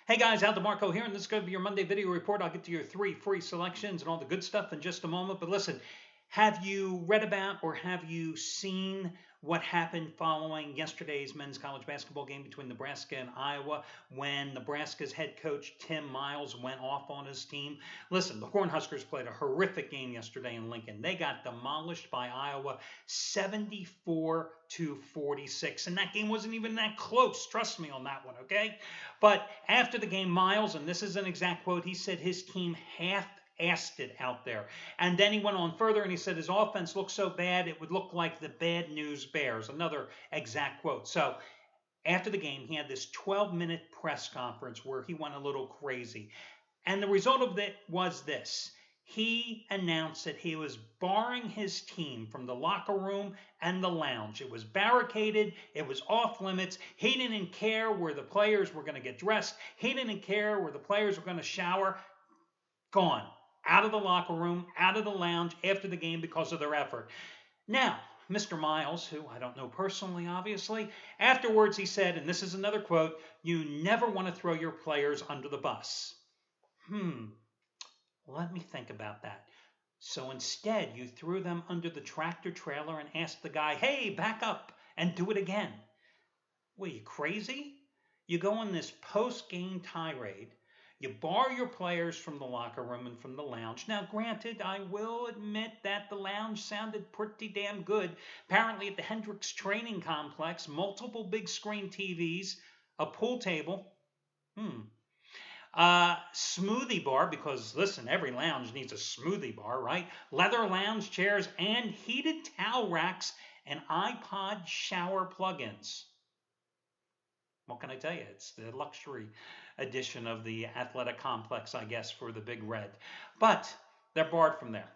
Hey guys, Al DeMarco here, and this is going to be your Monday video report. I'll get to your 3 free selections and all the good stuff in just a moment. But listen, have you read about or have you seen what happened following yesterday's men's college basketball game between Nebraska and Iowa when Nebraska's head coach Tim Miles went off on his team? Listen, the Cornhuskers played a horrific game yesterday in Lincoln. They got demolished by Iowa 74-46, and that game wasn't even that close. Trust me on that one, okay? But after the game, Miles, and this is an exact quote, he said his team half-assed it out there. And then he went on further and he said his offense looked so bad it would look like the Bad News Bears. Another exact quote. So after the game, he had this 12-minute press conference where he went a little crazy. And the result of it was this. He announced that he was barring his team from the locker room and the lounge. It was barricaded. It was off limits. He didn't care where the players were going to get dressed. He didn't care where the players were going to shower. Gone. Out of the locker room, out of the lounge after the game because of their effort. Now, Mr. Miles, who I don't know personally, obviously, afterwards he said, and this is another quote, "You never want to throw your players under the bus." Let me think about that. So instead, you threw them under the tractor trailer and asked the guy, "Hey, back up and do it again." Were you crazy? You go on this post-game tirade. You bar your players from the locker room and from the lounge. Now, granted, I will admit that the lounge sounded pretty damn good. Apparently, at the Hendricks Training Complex, multiple big screen TVs, a pool table. Smoothie bar, because listen, every lounge needs a smoothie bar, right? Leather lounge chairs and heated towel racks and iPod shower plugins. What can I tell you? It's the luxury edition of the athletic complex, I guess, for the Big Red. But they're barred from there.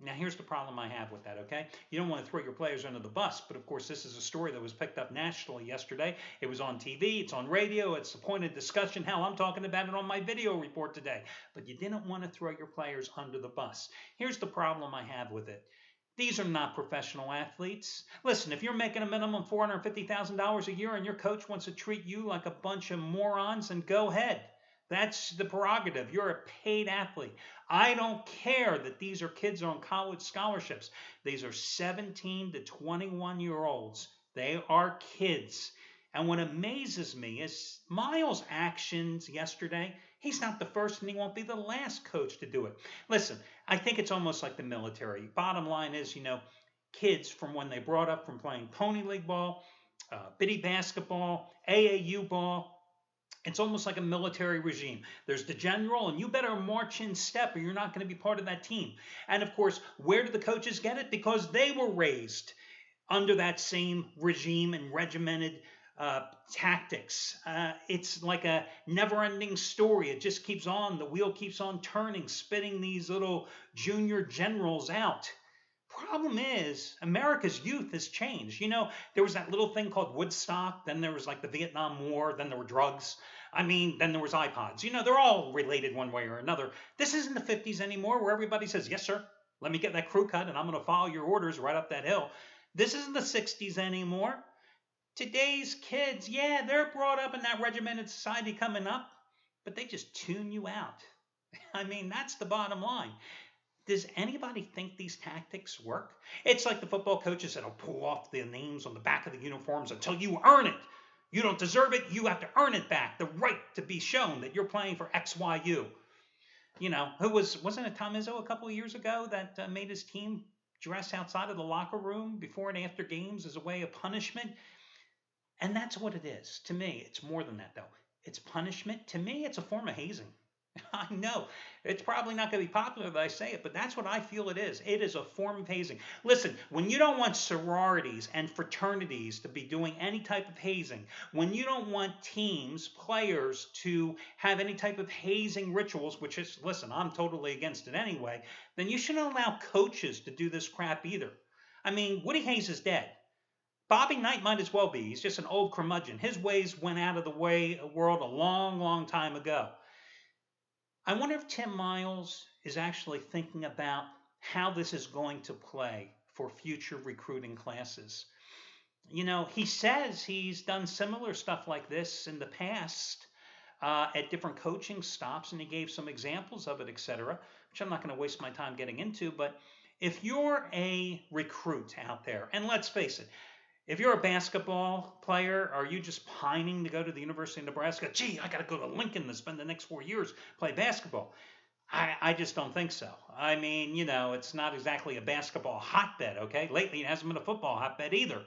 Now, here's the problem I have with that, okay? You don't want to throw your players under the bus, but of course, this is a story that was picked up nationally yesterday. It was on TV, it's on radio, it's a point of discussion. Hell, I'm talking about it on my video report today. But you didn't want to throw your players under the bus. Here's the problem I have with it. These are not professional athletes. Listen, if you're making a minimum $450,000 a year and your coach wants to treat you like a bunch of morons, then go ahead. That's the prerogative. You're a paid athlete. I don't care that these are kids on college scholarships. These are 17 to 21-year-olds. They are kids. And what amazes me is Miles' actions yesterday. He's not the first and he won't be the last coach to do it. Listen, I think it's almost like the military. Bottom line is, kids from when they brought up from playing pony league ball, bitty basketball, AAU ball, it's almost like a military regime. There's the general, and you better march in step or you're not going to be part of that team. And of course, where do the coaches get it? Because they were raised under that same regime and regimented tactics. It's like a never-ending story. It just keeps on. The wheel keeps on turning, spitting these little junior generals out. Problem is, America's youth has changed. There was that little thing called Woodstock, then there was like the Vietnam War, then there were drugs. Then there was iPods. They're all related one way or another. This isn't the 50s anymore where everybody says, "Yes, sir, let me get that crew cut and I'm going to follow your orders right up that hill." This isn't the 60s anymore. Today's kids, yeah, they're brought up in that regimented society coming up, but they just tune you out. That's the bottom line. Does anybody think these tactics work? It's like the football coaches that'll pull off the names on the back of the uniforms until you earn it. You don't deserve it. You have to earn it back. The right to be shown that you're playing for XYU. Wasn't it Tom Izzo a couple of years ago that made his team dress outside of the locker room before and after games as a way of punishment? And that's what it is. To me, it's more than that, though. It's punishment. To me, it's a form of hazing. I know it's probably not going to be popular that I say it, but that's what I feel it is. It is a form of hazing. Listen, when you don't want sororities and fraternities to be doing any type of hazing, when you don't want teams, players to have any type of hazing rituals, which is, listen, I'm totally against it anyway, then you shouldn't allow coaches to do this crap either. Woody Hayes is dead. Bobby Knight might as well be. He's just an old curmudgeon. His ways went out of the world a long, long time ago. I wonder if Tim Miles is actually thinking about how this is going to play for future recruiting classes. He says he's done similar stuff like this in the past at different coaching stops, and he gave some examples of it, etc., which I'm not going to waste my time getting into. But if you're a recruit out there, and let's face it, if you're a basketball player, are you just pining to go to the University of Nebraska? Gee, I got to go to Lincoln to spend the next 4 years play basketball. I just don't think so. I mean, it's not exactly a basketball hotbed, okay? Lately, it hasn't been a football hotbed either.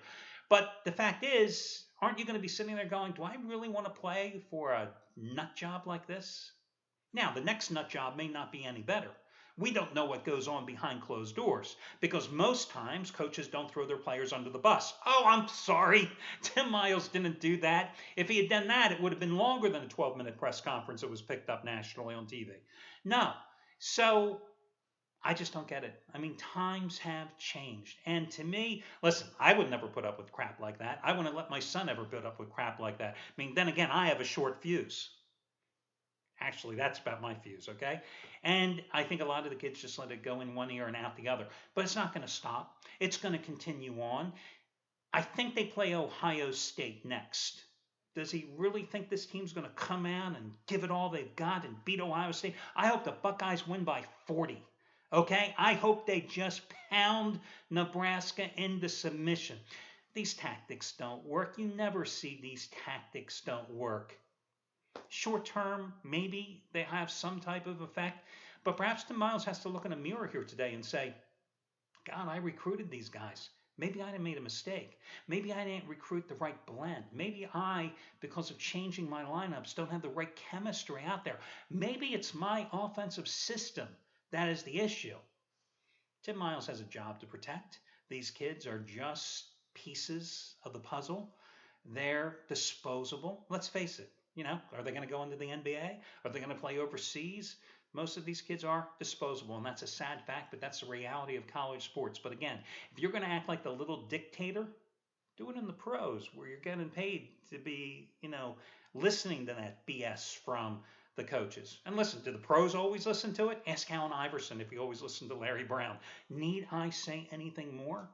But the fact is, aren't you going to be sitting there going, do I really want to play for a nut job like this? Now, the next nut job may not be any better. We don't know what goes on behind closed doors because most times coaches don't throw their players under the bus. Oh, I'm sorry. Tim Miles didn't do that. If he had done that, it would have been longer than a 12-minute press conference that was picked up nationally on TV. No. So I just don't get it. I mean, times have changed. And to me, listen, I would never put up with crap like that. I wouldn't let my son ever put up with crap like that. I mean, then again, I have a short fuse. Actually, that's about my fuse, okay? And I think a lot of the kids just let it go in one ear and out the other. But it's not going to stop. It's going to continue on. I think they play Ohio State next. Does he really think this team's going to come out and give it all they've got and beat Ohio State? I hope the Buckeyes win by 40, okay? I hope they just pound Nebraska into submission. These tactics don't work. You never see these tactics don't work. Short term, maybe they have some type of effect, but perhaps Tim Miles has to look in a mirror here today and say, God, I recruited these guys. Maybe I made a mistake. Maybe I didn't recruit the right blend. Maybe I, because of changing my lineups, don't have the right chemistry out there. Maybe it's my offensive system that is the issue. Tim Miles has a job to protect. These kids are just pieces of the puzzle. They're disposable. Let's face it. Are they going to go into the NBA? Are they going to play overseas? Most of these kids are disposable, and that's a sad fact, but that's the reality of college sports. But again, if you're going to act like the little dictator, do it in the pros where you're getting paid to be, listening to that BS from the coaches. And listen, do the pros always listen to it? Ask Allen Iverson if he always listened to Larry Brown. Need I say anything more?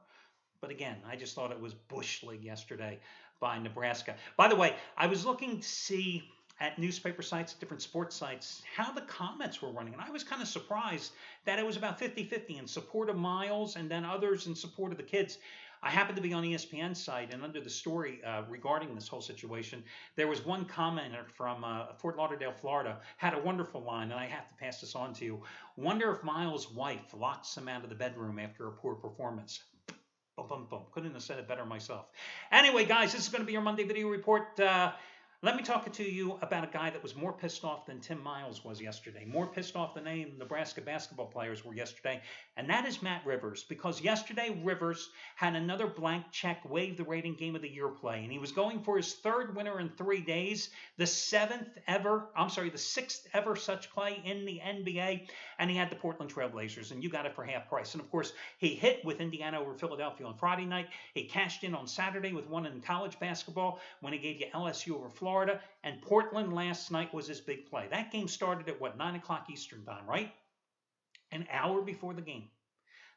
But again, I just thought it was Bush League yesterday by Nebraska. By the way, I was looking to see at newspaper sites, different sports sites, how the comments were running. And I was kind of surprised that it was about 50-50 in support of Miles and then others in support of the kids. I happened to be on ESPN's site, and under the story regarding this whole situation, there was one commenter from Fort Lauderdale, Florida, had a wonderful line, and I have to pass this on to you. Wonder if Miles' wife locks him out of the bedroom after a poor performance. Boom. Couldn't have said it better myself. Anyway, guys, this is going to be your Monday video report. Let me talk to you about a guy that was more pissed off than Tim Miles was yesterday, more pissed off than any Nebraska basketball players were yesterday, and that is Matt Rivers, because yesterday Rivers had another blank check wave the rating game of the year play, and he was going for his third winner in 3 days, the sixth ever such play in the NBA, and he had the Portland Trail Blazers, and you got it for half price. And of course, he hit with Indiana over Philadelphia on Friday night. He cashed in on Saturday with one in college basketball when he gave you LSU over Florida, and Portland last night was his big play. That game started at 9 o'clock Eastern time, right? An hour before the game,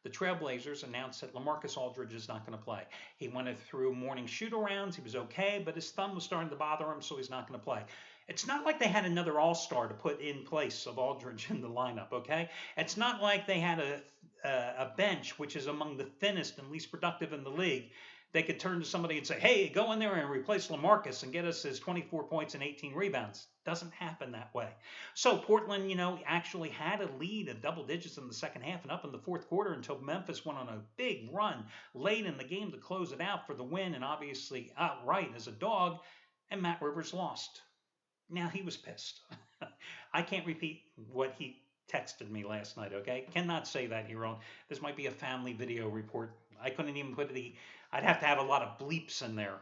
the Trailblazers announced that LaMarcus Aldridge is not going to play. He went through morning shoot-arounds. He was okay, but his thumb was starting to bother him, so he's not going to play. It's not like they had another all-star to put in place of Aldridge in the lineup, okay? It's not like they had a bench, which is among the thinnest and least productive in the league. They could turn to somebody and say, hey, go in there and replace LaMarcus and get us his 24 points and 18 rebounds. Doesn't happen that way. So Portland, actually had a lead of double digits in the second half and up in the fourth quarter until Memphis went on a big run late in the game to close it out for the win, and obviously outright as a dog, and Matt Rivers lost. Now, he was pissed. I can't repeat what he texted me last night, okay? Cannot say that here on. This might be a family video report. I couldn't even put I'd have to have a lot of bleeps in there.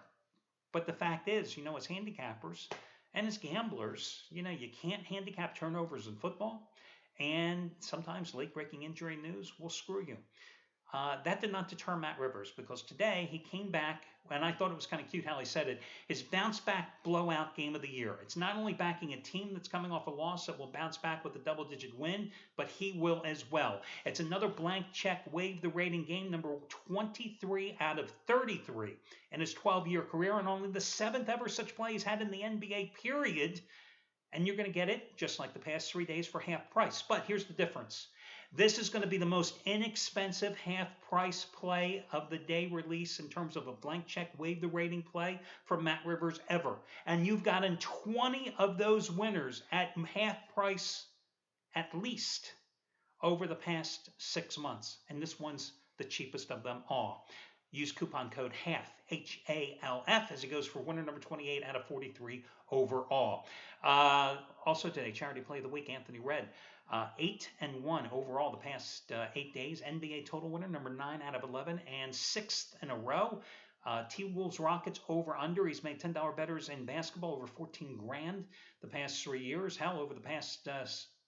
But the fact is, as handicappers and as gamblers, you can't handicap turnovers in football. And sometimes late-breaking injury news will screw you. That did not deter Matt Rivers, because today he came back, and I thought it was kind of cute how he said it, his bounce-back blowout game of the year. It's not only backing a team that's coming off a loss that will bounce back with a double-digit win, but he will as well. It's another blank check, wave the rating game, number 23 out of 33 in his 12-year career, and only the 7th ever such play he's had in the NBA, period. And you're going to get it just like the past 3 days for half price. But here's the difference. This is going to be the most inexpensive half price play of the day release in terms of a blank check, waive the rating play from Matt Rivers ever. And you've gotten 20 of those winners at half price at least over the past 6 months. And this one's the cheapest of them all. Use coupon code HALF, HALF, as it goes for winner number 28 out of 43 overall. Also today, charity play of the week, Anthony Red. 8-1 overall the past 8 days. NBA total winner number 9 out of 11 and 6th in a row. T-Wolves Rockets over under. He's made $10 bettors in basketball over 14 grand the past 3 years. Hell, over the past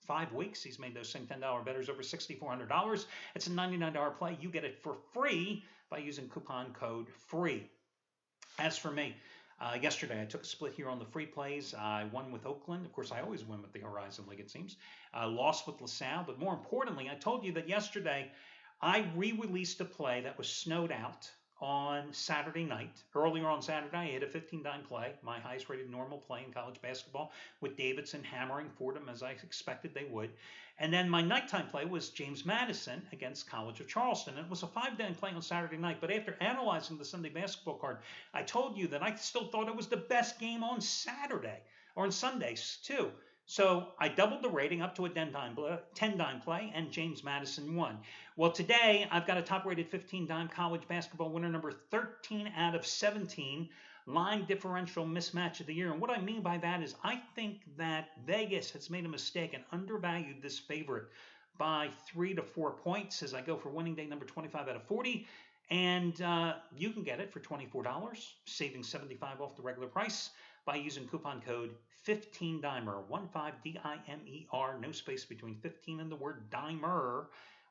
5 weeks, he's made those same $10 bettors over $6,400. It's a $99 play. You get it for free by using coupon code FREE. As for me, yesterday I took a split here on the free plays. I won with Oakland. Of course, I always win with the Horizon League, it seems. Lost with LaSalle. But more importantly, I told you that yesterday I re-released a play that was snowed out on Saturday night. Earlier on Saturday, I hit a 15-dime play, my highest rated normal play in college basketball, with Davidson hammering Fordham as I expected they would. And then my nighttime play was James Madison against College of Charleston. And it was a 5-dime play on Saturday night. But after analyzing the Sunday basketball card, I told you that I still thought it was the best game on Saturday, or on Sundays too. So I doubled the rating up to a 10-dime play, and James Madison won. Well, today I've got a top-rated 15-dime college basketball winner number 13 out of 17, line differential mismatch of the year. And what I mean by that is I think that Vegas has made a mistake and undervalued this favorite by 3 to 4 points as I go for winning day number 25 out of 40. And you can get it for $24, saving $75 off the regular price by using coupon code 15DIMER, 15DIMER, no space between 15 and the word dimer,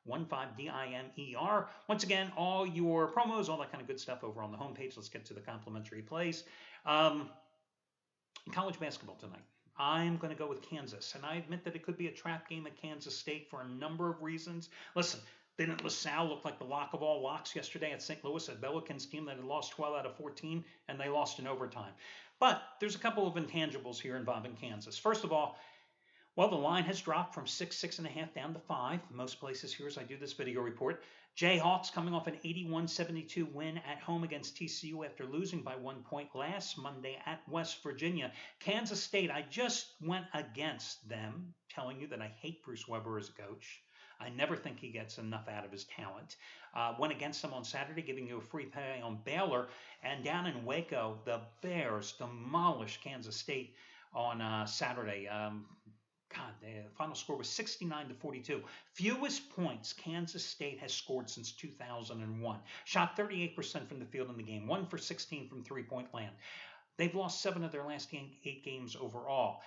15DIMER. Once again, all your promos, all that kind of good stuff over on the homepage. Let's get to the complimentary plays. College basketball tonight. I'm going to go with Kansas, and I admit that it could be a trap game at Kansas State for a number of reasons. Listen, didn't LaSalle look like the lock of all locks yesterday at St. Louis, a Pelicans team that had lost 12 out of 14, and they lost in overtime? But there's a couple of intangibles here involving Kansas. First of all, well, the line has dropped from 6.5 down to 5. Most places here as I do this video report. Jayhawks coming off an 81-72 win at home against TCU after losing by 1 point last Monday at West Virginia. Kansas State, I just went against them, telling you that I hate Bruce Weber as a coach. I never think he gets enough out of his talent. Went against them on Saturday, giving you a free pay on Baylor. And down in Waco, the Bears demolished Kansas State on Saturday. The final score was 69-42. Fewest points Kansas State has scored since 2001. Shot 38% from the field in the game, 1 for 16 from three-point land. They've lost 7 of their last 8 games overall.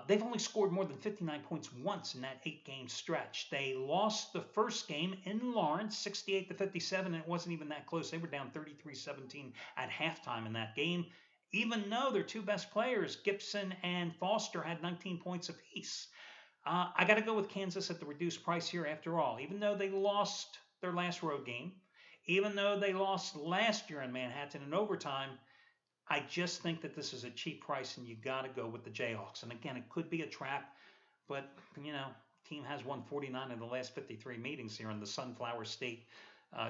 They've only scored more than 59 points once in that 8-game stretch. They lost the first game in Lawrence, 68-57, and it wasn't even that close. They were down 33-17 at halftime in that game, even though their 2 best players, Gibson and Foster, had 19 points apiece. I got to go with Kansas at the reduced price here after all. Even though they lost their last road game, even though they lost last year in Manhattan in overtime, I just think that this is a cheap price, and you got to go with the Jayhawks. And again, it could be a trap, but, team has won 49 of the last 53 meetings here in the Sunflower State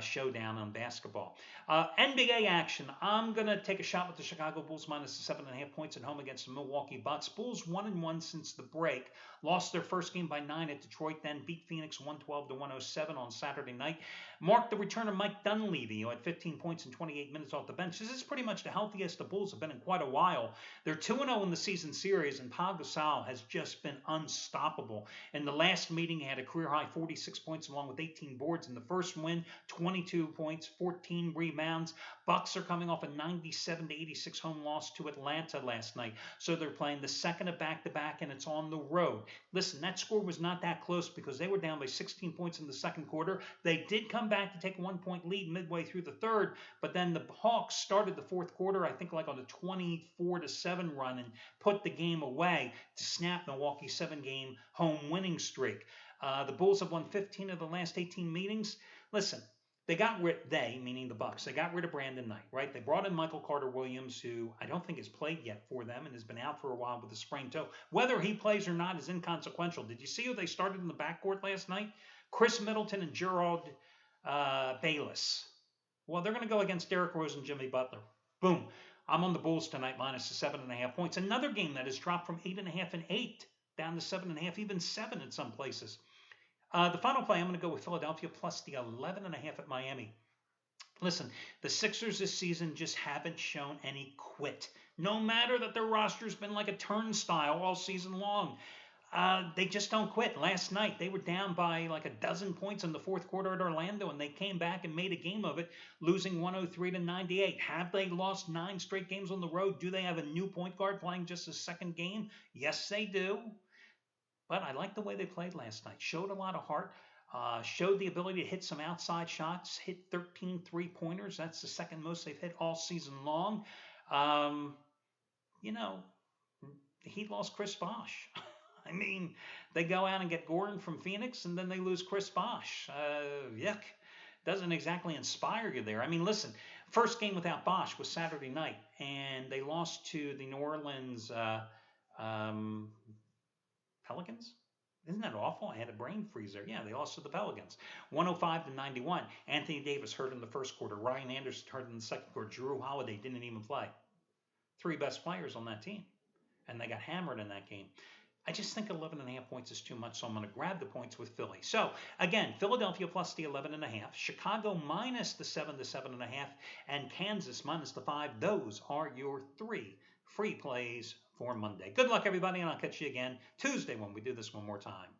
showdown on basketball. NBA action. I'm going to take a shot with the Chicago Bulls minus the 7.5 points at home against the Milwaukee Bucks. Bulls 1-1 since the break. Lost their first game by 9 at Detroit, then beat Phoenix 112-107 on Saturday night. Marked the return of Mike Dunleavy, who had 15 points in 28 minutes off the bench. This is pretty much the healthiest the Bulls have been in quite a while. They're 2-0 in the season series, and Pau Gasol has just been unstoppable. In the last meeting, he had a career-high 46 points along with 18 boards. In the first win, 22 points, 14 rebounds. Bucks are coming off a 97-86 home loss to Atlanta last night. So they're playing the second of back-to-back, and it's on the road. Listen, that score was not that close because they were down by 16 points in the second quarter. They did come back to take a 1-point lead midway through the third, but then the Hawks started the fourth quarter, I think, like on a 24-7 run and put the game away to snap Milwaukee's 7-game home winning streak. The Bulls have won 15 of the last 18 meetings. Listen, meaning the Bucks, they got rid of Brandon Knight, right? They brought in Michael Carter-Williams, who I don't think has played yet for them and has been out for a while with a sprained toe. Whether he plays or not is inconsequential. Did you see who they started in the backcourt last night? Chris Middleton and Gerald Bayless. Well, they're going to go against Derrick Rose and Jimmy Butler. Boom. I'm on the Bulls tonight minus the 7.5 points. Another game that has dropped from 8.5 and 8 down to 7.5, even 7 in some places. The final play, I'm going to go with Philadelphia plus the 11.5 at Miami. Listen, the Sixers this season just haven't shown any quit. No matter that their roster's been like a turnstile all season long. They just don't quit. Last night, they were down by like a dozen points in the fourth quarter at Orlando, and they came back and made a game of it, losing 103-98. Have they lost 9 straight games on the road? Do they have a new point guard playing just a second game? Yes, they do. But I like the way they played last night. Showed a lot of heart. Showed the ability to hit some outside shots. Hit 13 3-pointers. That's the second most they've hit all season long. You know, he lost Chris Bosh. I mean, they go out and get Gordon from Phoenix, and then they lose Chris Bosh. Yuck. Doesn't exactly inspire you there. I mean, listen, first game without Bosh was Saturday night, and they lost to the New Orleans Pelicans. Isn't that awful? I had a brain freeze there. Yeah, they lost to the Pelicans. 105-91. Anthony Davis hurt in the first quarter. Ryan Anderson hurt in the second quarter. Jrue Holiday didn't even play. 3 best players on that team. And they got hammered in that game. I just think 11.5 points is too much, so I'm going to grab the points with Philly. So, again, Philadelphia plus the 11.5, Chicago minus the 7 to 7.5, and Kansas minus the 5. Those are your 3 free plays for Monday. Good luck, everybody, and I'll catch you again Tuesday when we do this one more time.